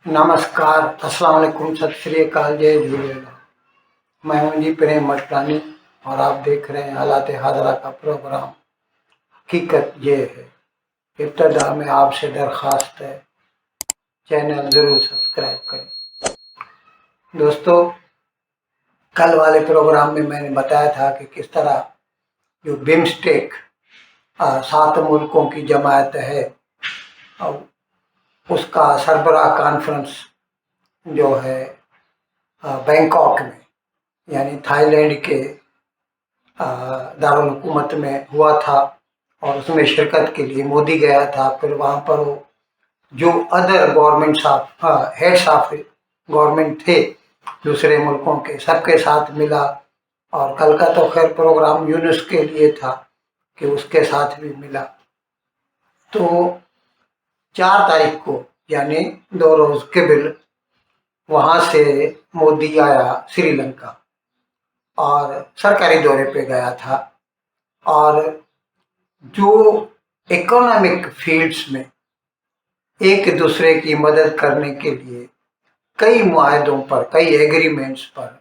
नमस्कार, अस्सलाम वालेकुम, सत श्री अकाल, जय झूलेलाल। मैं हूं जी प्रेम मटकानी और आप देख रहे हैं हालात हाजरा का प्रोग्राम। हकीकत ये है, इब्तदा में आपसे दरख्वास्त है, चैनल ज़रूर सब्सक्राइब करें। दोस्तों, कल वाले प्रोग्राम में मैंने बताया था कि किस तरह जो बिम्स्टेक 7 मुल्कों की जमात है और उसका सरबराह कॉन्फ्रेंस जो है बैंकॉक में यानी थाईलैंड के दारुल हुकूमत में हुआ था और उसमें शिरकत के लिए मोदी गया था। फिर वहाँ पर वो जो other governments of heads of government थे दूसरे मुल्कों के, सबके साथ मिला। और कल का तो खैर प्रोग्राम यूनुस के लिए था कि उसके साथ भी मिला। तो 4 तारीख को यानी 2 रोज़ कबल वहाँ से मोदी आया श्रीलंका और सरकारी दौरे पे गया था। और जो इकोनॉमिक फील्ड्स में एक दूसरे की मदद करने के लिए कई मुआहदों पर, कई एग्रीमेंट्स पर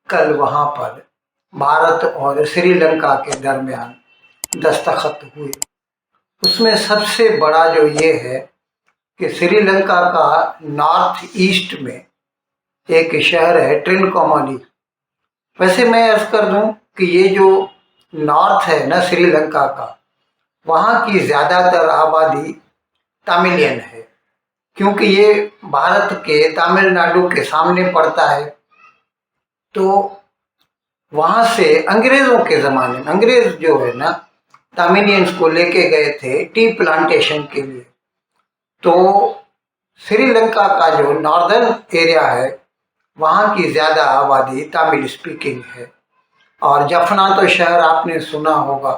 कल वहाँ पर भारत और श्रीलंका के दरमियान दस्तखत हुए। उसमें सबसे बड़ा जो ये है कि श्रीलंका का नॉर्थ ईस्ट में एक शहर है ट्रिनकोमाली। वैसे मैं अर्ज कर दूं कि ये जो नॉर्थ है ना श्रीलंका का, वहाँ की ज़्यादातर आबादी तमिलियन है, क्योंकि ये भारत के तमिलनाडु के सामने पड़ता है। तो वहाँ से अंग्रेज़ों के ज़माने में अंग्रेज़ जो है ना तमिलियंस को लेके गए थे टी प्लांटेशन के लिए। तो श्रीलंका का जो नॉर्दर्न एरिया है वहाँ की ज़्यादा आबादी तमिल स्पीकिंग है। और जफना तो शहर आपने सुना होगा।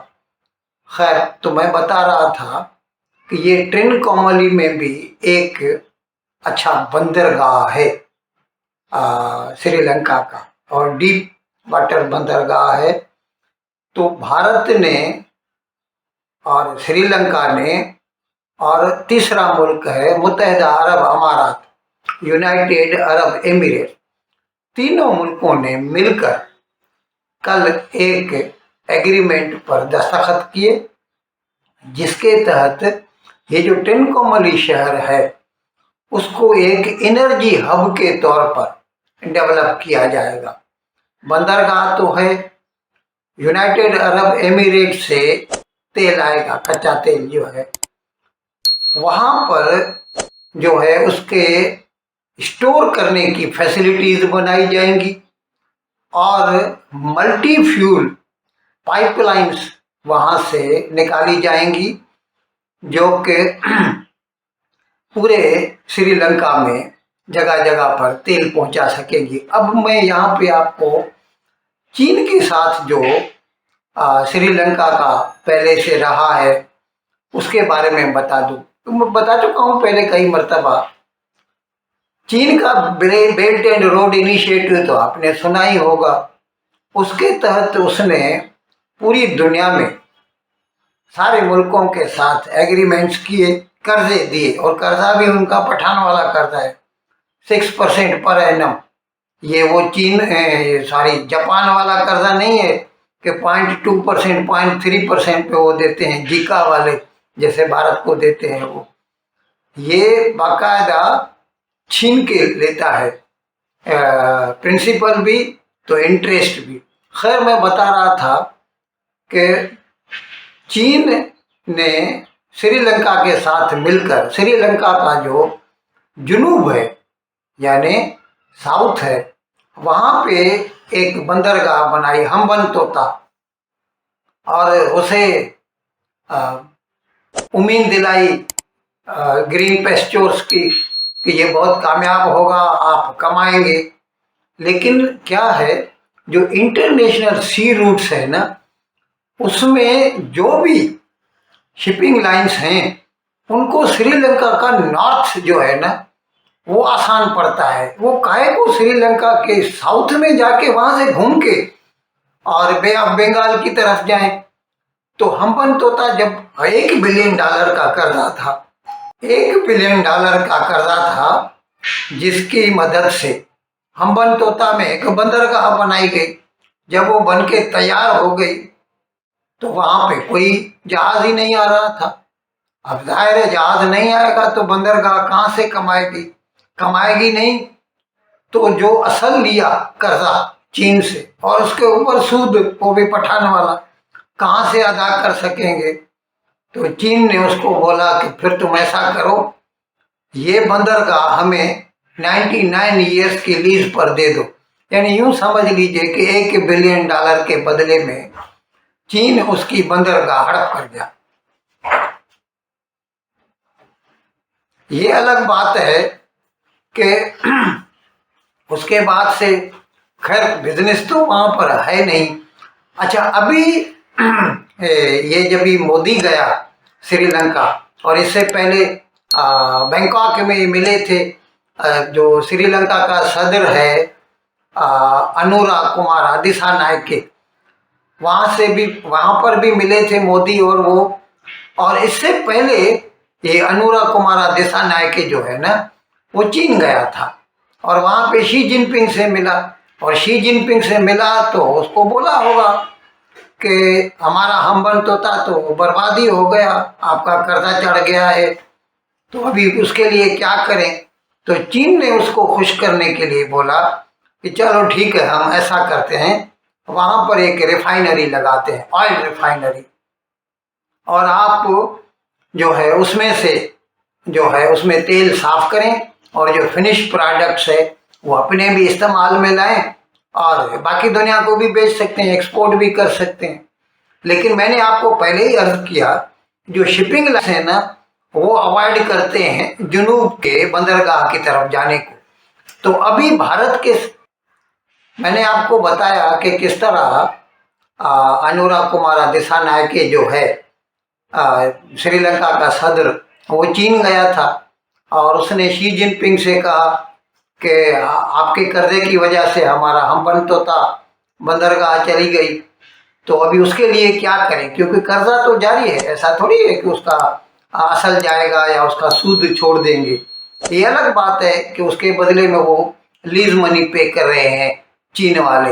खैर, तो मैं बता रहा था कि ये ट्रिनकोमाली में भी एक अच्छा बंदरगाह है श्रीलंका का, और डीप वाटर बंदरगाह है। तो भारत ने और श्रीलंका ने और तीसरा मुल्क है मुत्तहिदा अरब अमारात, यूनाइटेड अरब एमिरेट, तीनों मुल्कों ने मिलकर कल एक एग्रीमेंट पर दस्तखत किए, जिसके तहत ये जो ट्रिनकोमाली शहर है उसको एक एनर्जी हब के तौर पर डेवलप किया जाएगा। बंदरगाह तो है, यूनाइटेड अरब एमिरेट से तेल आएगा, कच्चा तेल जो है वहाँ पर जो है उसके स्टोर करने की फैसिलिटीज बनाई जाएंगी और मल्टी फ्यूल पाइपलाइंस वहाँ से निकाली जाएंगी जो कि पूरे श्रीलंका में जगह जगह पर तेल पहुँचा सकेंगी। अब मैं यहाँ पे आपको चीन के साथ जो श्रीलंका का पहले से रहा है उसके बारे में बता दूं। तो मैं बता चुका हूँ पहले कई मरतबा। चीन का बेल्ट एंड रोड इनिशिएटिव तो आपने सुना ही होगा। उसके तहत उसने पूरी दुनिया में सारे मुल्कों के साथ एग्रीमेंट्स किए, कर्जे दिए, और कर्जा भी उनका पठान वाला कर्जा है, 6% पर एनम। ये वो चीन जापान वाला कर्जा नहीं है कि 0.2%, 0.3% पे वो देते हैं, जीका वाले जैसे भारत को देते हैं वो। ये बाकायदा छीन के लेता है, प्रिंसिपल भी तो इंटरेस्ट भी। खैर, मैं बता रहा था कि चीन ने श्रीलंका के साथ मिलकर श्रीलंका का जो जुनूब है यानी साउथ है वहाँ पे एक बंदरगाह बनाई हम्बनतोता, और उसे उम्मीद दिलाई ग्रीन पेस्चर्स की कि ये बहुत कामयाब होगा, आप कमाएंगे। लेकिन क्या है, जो इंटरनेशनल सी रूट्स है ना उसमें जो भी शिपिंग लाइंस हैं उनको श्रीलंका का नॉर्थ जो है ना वो आसान पड़ता है। वो काहे को श्रीलंका के साउथ में जाके वहां से घूम के और बे ऑफ बंगाल की तरफ जाएं। तो हम्बनतोता जब $1 बिलियन का कर्जा था, $1 बिलियन का कर्जा था, जिसकी मदद से हम्बनतोता में एक बंदरगाह बनाई गई। जब वो बन के तैयार हो गई तो वहां पे कोई जहाज ही नहीं आ रहा था। अब जाहिर है जहाज नहीं आएगा तो बंदरगाह कहाँ से कमाएगी, कमाएगी नहीं। तो जो असल लिया कर्जा चीन से और उसके ऊपर सूद, वो भी पठान वाला, कहाँ से अदा कर सकेंगे। तो चीन ने उसको बोला कि फिर तुम ऐसा करो, ये बंदरगाह हमें 99 ईयर्स की लीज पर दे दो। यानी यूं समझ लीजिए कि $1 बिलियन के बदले में चीन उसकी बंदरगाह हड़प कर गया। ये अलग बात है कि उसके बाद से खैर बिजनेस तो वहां पर है नहीं। अच्छा, अभी ये जब भी मोदी गया श्रीलंका, और इससे पहले बैंकॉक में मिले थे जो श्रीलंका का सदर है अनुरा कुमार दिसानायके, वहां से भी, वहां पर भी मिले थे मोदी और वो। और इससे पहले ये अनुरा कुमार दिसानायके जो है ना, वो चीन गया था और वहां पे शी जिनपिंग से मिला। और शी जिनपिंग से मिला तो उसको बोला होगा कि हमारा हम्बनतोता तो बर्बादी हो गया, आपका कर्जा चढ़ गया है, तो अभी उसके लिए क्या करें। तो चीन ने उसको खुश करने के लिए बोला कि चलो ठीक है, हम ऐसा करते हैं, वहां पर एक रिफाइनरी लगाते हैं, ऑयल रिफाइनरी, और आप जो है उसमें से जो है उसमें तेल साफ करें और जो फिनिश प्रोडक्ट्स है वो अपने भी इस्तेमाल में लाएं और बाकी दुनिया को भी बेच सकते हैं, एक्सपोर्ट भी कर सकते हैं। लेकिन मैंने आपको पहले ही अर्ज किया, जो शिपिंग लाइन है ना, वो अवॉइड करते हैं जुनूब के बंदरगाह की तरफ जाने को। तो अभी भारत के, मैंने आपको बताया कि किस तरह अनुरा कुमार दिसानायके जो है श्रीलंका का सदर, वो चीन गया था और उसने शी जिनपिंग से कहा कि आपके कर्जे की वजह से हमारा हम्बनतोता बंदरगाह चली गई, तो अभी उसके लिए क्या करें, क्योंकि कर्जा तो जारी है, ऐसा थोड़ी है कि उसका असल जाएगा या उसका सूद छोड़ देंगे। ये अलग बात है कि उसके बदले में वो लीज मनी पे कर रहे हैं चीन वाले,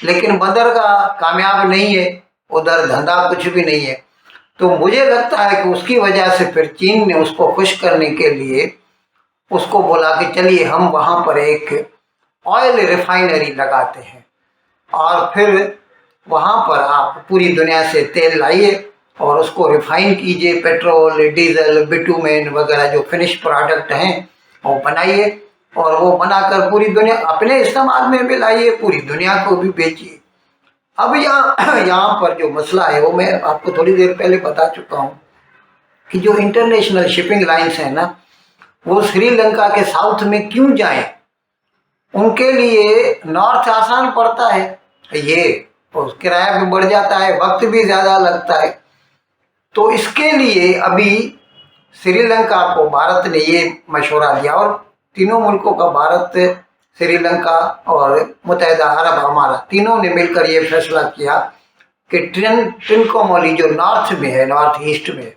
लेकिन बंदरगाह कामयाब नहीं है, उधर धंधा कुछ भी नहीं है। तो मुझे लगता है कि उसकी वजह से फिर चीन ने उसको खुश करने के लिए उसको बोला कि चलिए हम वहाँ पर एक ऑयल रिफाइनरी लगाते हैं और फिर वहाँ पर आप पूरी दुनिया से तेल लाइए और उसको रिफाइन कीजिए, पेट्रोल, डीजल, बिटुमेन वगैरह जो फिनिश प्रोडक्ट हैं वो बनाइए और वो बनाकर पूरी दुनिया अपने इस्तेमाल में भी लाइए, पूरी दुनिया को भी बेचिए। अब यहाँ पर जो मसला है वो मैं आपको थोड़ी देर पहले बता चुका हूँ कि जो इंटरनेशनल शिपिंग लाइन्स है ना, वो श्रीलंका के साउथ में क्यों जाएं। उनके लिए नॉर्थ आसान पड़ता है, ये तो किराया भी बढ़ जाता है, वक्त भी ज़्यादा लगता है। तो इसके लिए अभी श्रीलंका को भारत ने ये मशवरा दिया और तीनों मुल्कों का, भारत, श्रीलंका और मुत्तहिदा अरब हमारा, तीनों ने मिलकर ये फैसला किया कि ट्रिनकोमाली जो नॉर्थ में है, नॉर्थ ईस्ट में,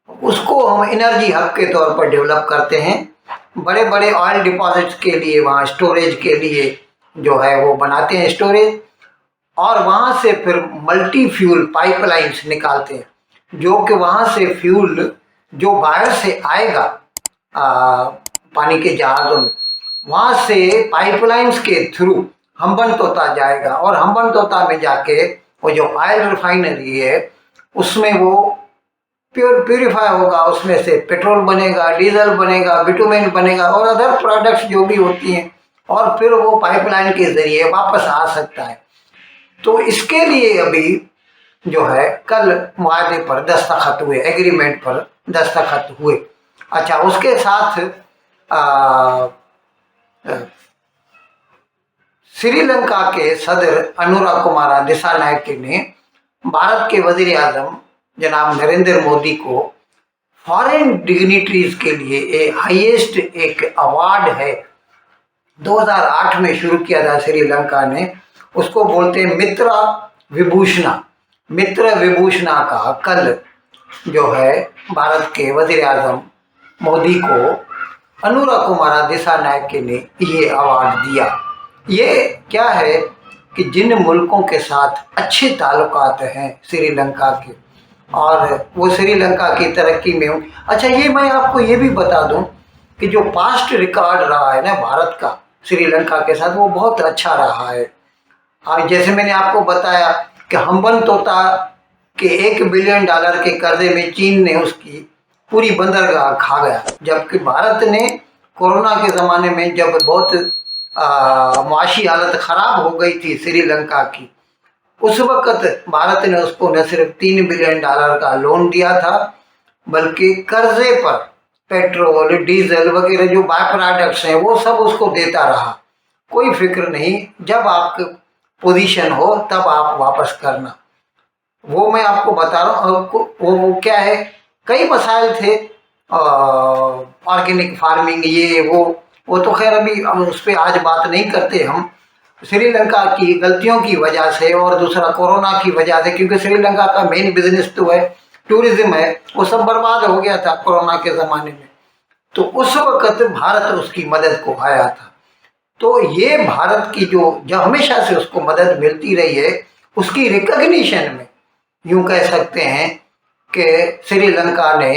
उसको हम एनर्जी हब के तौर पर डेवलप करते हैं। बड़े बड़े ऑयल डिपॉजिट्स के लिए वहाँ स्टोरेज के लिए जो है वो बनाते हैं स्टोरेज, और वहाँ से फिर मल्टी फ्यूल पाइपलाइंस निकालते हैं, जो कि वहाँ से फ्यूल जो बाहर से आएगा पानी के जहाज़ों में, वहाँ से पाइपलाइंस के थ्रू हम्बनतोता जाएगा और हम्बनतोता में जाके वो जो ऑयल रिफाइनरी है उसमें वो प्यूरिफाई होगा, उसमें से पेट्रोल बनेगा, डीजल बनेगा, बिटुमेन बनेगा और अदर प्रोडक्ट्स जो भी होती हैं, और फिर वो पाइपलाइन के ज़रिए वापस आ सकता है। तो इसके लिए अभी जो है कल मुआहदे पर दस्तखत हुए, एग्रीमेंट पर दस्तखत हुए। अच्छा, उसके साथ श्रीलंका के सदर अनुरा कुमार दिसानायके ने भारत के वजीर आजम जनाब नरेंद्र मोदी को फॉरेन डिग्निटरीज के लिए हाईएस्ट एक अवार्ड है, 2008 में शुरू किया था श्रीलंका ने, उसको बोलते हैं मित्र विभूषणा। मित्र विभूषणा का कल जो है भारत के वजीर आजम मोदी को अनुरा कुमारा दिसानायके ने ये अवार्ड दिया। ये क्या है कि जिन मुल्कों के साथ अच्छे ताल्लुकात हैं श्रीलंका के, और वो श्रीलंका की तरक्की में हूँ। अच्छा, ये मैं आपको ये भी बता दूं कि जो पास्ट रिकॉर्ड रहा है ना भारत का श्रीलंका के साथ, वो बहुत अच्छा रहा है। और जैसे मैंने आपको बताया कि हम्बन तोता के $1 बिलियन के कर्जे में चीन ने उसकी पूरी बंदरगाह खा गया, जबकि भारत ने कोरोना के ज़माने में जब बहुत मुआशी हालत ख़राब हो गई थी श्रीलंका की, उस वक़्त भारत ने उसको न सिर्फ $3 बिलियन का लोन दिया था, बल्कि कर्जे पर पेट्रोल, डीजल वगैरह जो बाय प्रोडक्ट्स हैं वो सब उसको देता रहा। कोई फिक्र नहीं, जब आपकी पोजीशन हो तब आप वापस करना। वो मैं आपको बता रहा हूँ। वो क्या है, कई मसाइल थे, ऑर्गेनिक फार्मिंग, ये वो तो खैर अभी हम उस पर आज बात नहीं करते हम। श्रीलंका की गलतियों की वजह से और दूसरा कोरोना की वजह से, क्योंकि श्रीलंका का मेन बिजनेस तो है टूरिज्म है, वो सब बर्बाद हो गया था कोरोना के ज़माने में। तो उस वक़्त भारत उसकी मदद को आया था। तो ये भारत की जो हमेशा से उसको मदद मिलती रही है, उसकी रिकग्निशन में यूँ कह सकते हैं कि श्रीलंका ने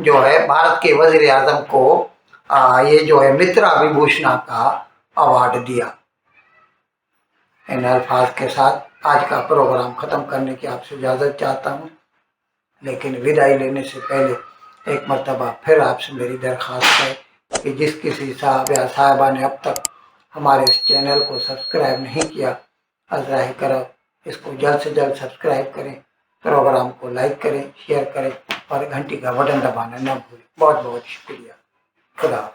जो है भारत के वज़ीर आज़म को ये जो है मित्रा विभूषण का अवार्ड दिया। इन अल्फाज के साथ आज का प्रोग्राम ख़त्म करने की आपसे इजाज़त चाहता हूँ, लेकिन विदाई लेने से पहले एक मरतबा फिर आपसे मेरी दरख्वास्त है कि जिस किसी साहब या साहिबा ने अब तक हमारे इस चैनल को सब्सक्राइब नहीं किया, अज़राह करब इसको जल्द से जल्द सब्सक्राइब करें, प्रोग्राम को लाइक करें, शेयर करें और घंटी का बटन दबाना न भूलें। बहुत बहुत शुक्रिया। खुदा।